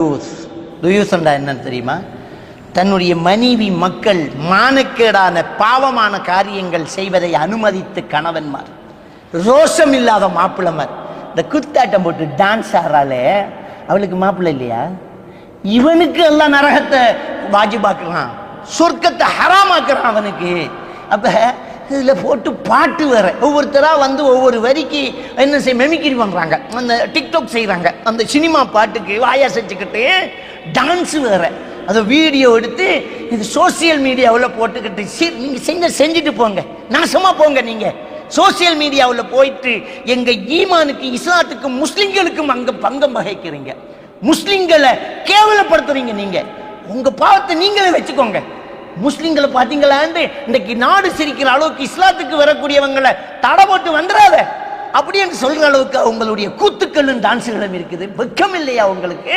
துயூசண்டா என்னன்னு தெரியுமா? தன்னுடைய மனைவி மக்கள் மானக்கேடான பாவமான காரியங்கள் செய்வதை அனுமதித்து கணவன்மார், ரோஷம் இல்லாத மாப்பிள்ளமார் இந்த குத்தாட்டம் போட்டு டான்ஸ் ஆடுறாளே அவளுக்கு மாப்பிள்ளை இல்லையா? இவனுக்கு எல்லாம் நரகத்தை வாஜிபாக்குறான், சொர்க்கத்தை ஹராமாக்குறான் அவனுக்கு. அப்ப இதுல போட்டு பாட்டு வேற, ஒவ்வொருத்தரா வந்து ஒவ்வொரு வரிக்கு என்ன செய்ய மெமிக்ரி பண்றாங்க, அந்த டிக்டாக் செய்யறாங்க, அந்த சினிமா பாட்டுக்கு வாயா செஞ்சுக்கிட்டு டான்ஸ் வேற, அதை வீடியோ எடுத்து இது சோசியல் மீடியாவில் போட்டுக்கிட்டு நீங்க செஞ்சுட்டு போங்க, நாசமா போங்க. நீங்க சோசியல் மீடியாவில் போயிட்டு எங்க ஈமானுக்கு, இஸ்லாத்துக்கு, முஸ்லிம்களுக்கும் அங்க பங்கம் வகிக்கிறீங்க, முஸ்லிம்களை கேவலப்படுத்துறீங்க. நீங்க உங்க பாவத்தை நீங்களே வச்சுக்கோங்க. முஸ்லிம்களை பாத்தீங்களான்னு இன்னைக்கு நாடு சிரிக்கிற அளவுக்கு இஸ்லாத்துக்கு வரக்கூடியவங்களை தடை போட்டு வந்துடாத அப்படின்னு சொல்ற அளவுக்கு அவங்களுடைய கூத்துக்களும் டான்ஸுகளும் இருக்குது. வெக்கம் இல்லையா உங்களுக்கு?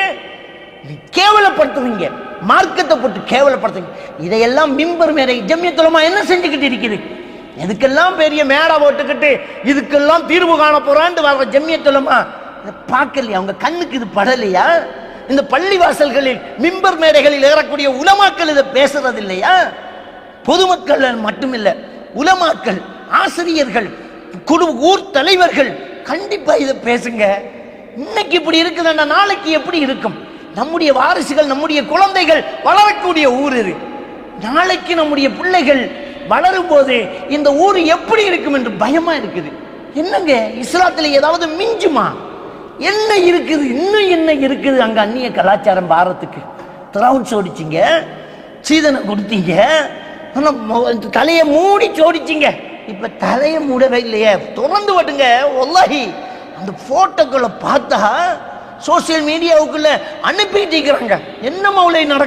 கேவலப்படுத்துவீங்க, மார்க்கத்தை போட்டு கேவலப்படுத்துவீங்க. இதையெல்லாம் மிம்பர் மேடை ஜம்மியத்துல் உலமா என்ன செஞ்சுக்கிட்டு இருக்குது? எதுக்கெல்லாம் பெரிய மேடை போட்டுக்கிட்டு இதுக்கெல்லாம் தீர்வு காண போறான்னு வர்ற ஜம்மியத்துல் உலமா பார்க்கலையா? அவங்க கண்ணுக்கு இது படலையா? இந்த பள்ளி வாசல்களில் மிம்பர் மேடைகளில் ஏறக்கூடிய உலமாக்கள் இதை பேசுறது இல்லையா? பொதுமக்கள் மட்டுமில்ல, உலமாக்கள், ஆசிரியர்கள், குழு, ஊர் தலைவர்கள் கண்டிப்பா இதை பேசுங்க. இன்னைக்கு இப்படி இருக்குதுன்னா நாளைக்கு எப்படி இருக்கும்? நம்முடைய வாரிசுகள், நம்முடைய குழந்தைகள் வளரக்கூடிய ஊர் இது. நாளைக்கு நம்முடைய பிள்ளைகள் வளரும் போது இந்த ஊர் எப்படி இருக்கும் என்று பயமா இருக்குது. என்னங்க இஸ்லாத்துல ஏதாவது மிஞ்சுமா? என்ன இருக்குது? இன்னும் என்ன இருக்குது அங்க? அந்நிய கலாச்சாரம் பாரத்துக்கு திராவுட் சோடிச்சிங்க, சீதனை கொடுத்தீங்க, தலையை மூடி சோடிச்சிங்க. இப்ப தலையை மூடவே இல்லையே, திறந்து விட்டுங்க. வல்லாஹி அந்த போட்டோக்களை பார்த்தா சோசியல் மீடியாவுக்குள்ள அனுப்பிட்டு இருக்கிறாங்க. என்ன மௌலை நடக்கும்?